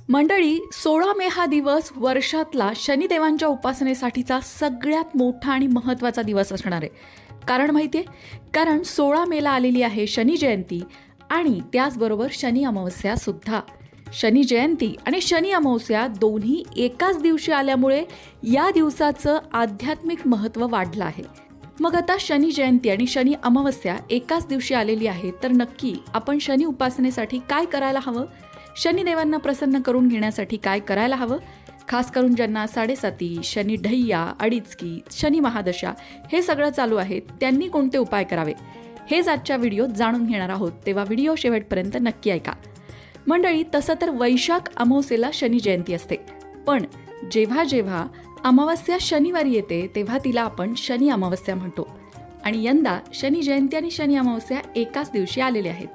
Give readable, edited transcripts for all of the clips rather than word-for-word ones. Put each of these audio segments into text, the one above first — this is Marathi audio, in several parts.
मंडळी, 16 मे हा दिवस वर्षातला शनिदेवांच्या उपासनेसाठीचा सगळ्यात मोठा आणि महत्त्वाचा दिवस असणार आहे. कारण माहिती आहे? कारण 16 मेला आलेली आहे शनी जयंती आणि त्याचबरोबर शनी अमावस्या सुद्धा. शनी जयंती आणि शनी अमावस्या दोन्ही एकाच दिवशी आल्यामुळे या दिवसाचं आध्यात्मिक महत्त्व वाढलं आहे. मग आता शनी जयंती आणि शनी अमावस्या एकाच दिवशी आलेली आहे, तर नक्की आपण शनी उपासनेसाठी काय करायला हवं? शनिदेवांना प्रसन्न करून घेण्यासाठी काय करायला हवं? खास करून ज्यांना 7.5, शनी ढैया, अडीचकी, शनी महादशा हे सगळं चालू आहे, त्यांनी कोणते उपाय करावे हेच आजच्या व्हिडिओत जाणून घेणार आहोत. तेव्हा व्हिडिओ शेवटपर्यंत नक्की ऐका. मंडळी, तसं तर वैशाख अमावस्येला शनी जयंती असते, पण जेव्हा जेव्हा अमावस्या शनिवारी येते तेव्हा तिला आपण शनी अमावस्या म्हणतो. आणि यंदा शनी जयंती आणि शनी अमावस्या एकाच दिवशी आलेले आहेत.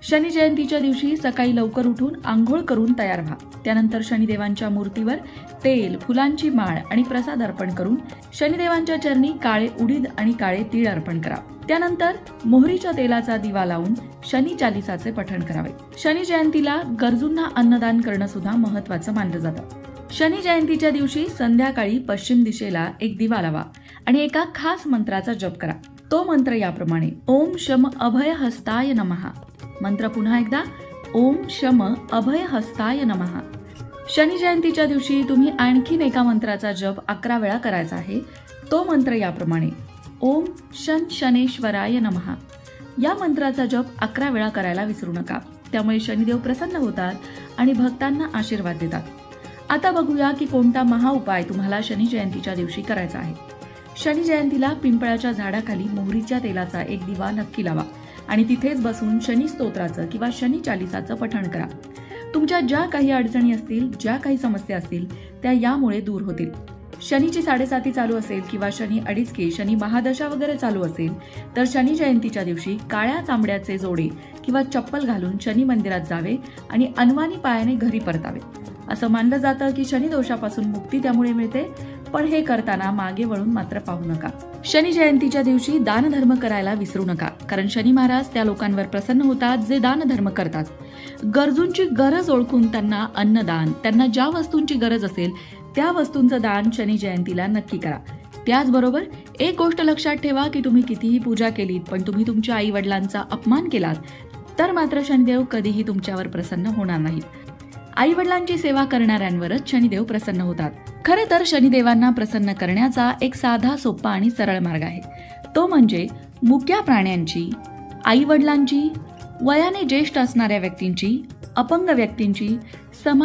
शनी जयंतीच्या दिवशी सकाळी लवकर उठून आंघोळ करून तयार व्हा. त्यानंतर शनिदेवांच्या मूर्तीवर तेल, फुलांची माळ आणि प्रसाद अर्पण करून शनिदेवांच्या चरणी काळे उडीद आणि काळे तीळ अर्पण करा. त्यानंतर मोहरीच्या तेलाचा दिवा लावून शनी चालिसाचे पठण करावे. शनी जयंतीला गरजूंना अन्नदान करणं सुद्धा महत्वाचं मानलं जातं. शनी जयंतीच्या दिवशी संध्याकाळी पश्चिम दिशेला एक दिवा लावा आणि एका खास मंत्राचा जप करा. तो मंत्र याप्रमाणे: ओम शम अभय हस्ताय नमः. मंत्र पुन्हा एकदा: ओम शम अभय हस्ताय नमः. शनी जयंतीच्या दिवशी तुम्ही आणखीन एका मंत्राचा जप 11 वेळा करायचा आहे. तो मंत्र याप्रमाणे: ओम शन शनेश्वराय नमः. या मंत्राचा जप 11 वेळा करायला विसरू नका. त्यामुळे शनिदेव प्रसन्न होतात आणि भक्तांना आशीर्वाद देतात. आता बघूया की कोणता महाउपाय तुम्हाला शनी जयंतीच्या दिवशी करायचा आहे. शनी जयंतीला पिंपळाच्या झाडाखाली मोहरीच्या तेलाचा एक दिवा नक्की लावा आणि तिथेच बसून शनी स्तोत्राचं किंवा शनी चालिसाचं पठण करा. तुमच्या ज्या काही अडचणी असतील, ज्या काही समस्या असतील, त्या यामुळे दूर होतील. शनीची 7.5 चालू असेल किंवा शनी अडीचकी, शनी महादशा वगैरे चालू असेल, तर शनी जयंतीच्या दिवशी काळ्या चांबड्याचे जोडे किंवा चप्पल घालून शनी मंदिरात जावे आणि अनवाणी पायाने घरी परतावे. असं मानलं जातं की शनी दोषापासून मुक्ती त्यामुळे मिळते, पण हे करताना मागे वळून मात्र पाहू नका. शनी जयंतीच्या दिवशी दानधर्म करायला विसरू नका, कारण शनी महाराज त्या लोकांवर प्रसन्न होतात जे दानधर्म करतात. गरजूंची गरज ओळखून त्यांना अन्नदान, त्यांना ज्या वस्तूंची गरज असेल त्या वस्तूंचं दान शनी जयंतीला नक्की करा. त्याचबरोबर एक गोष्ट लक्षात ठेवा की तुम्ही कितीही पूजा केलीत, पण तुम्ही तुमच्या आई वडिलांचा अपमान केलात तर मात्र शनिदेव कधीही तुमच्यावर प्रसन्न होणार नाहीत. आई वडिलांची सेवा करणाऱ्यांवरच शनिदेव प्रसन्न होतात. खरे तर शनिदेवांना प्रसन्न करण्याचा एक साधा, सोपा आणि सरळ मार्ग आहे. तो म्हणजे मुक्या प्राण्यांची, आई वडिलांची, वयाने ज्येष्ठ असणाऱ्या व्यक्तींची, अपंग व्यक्तींची, समाज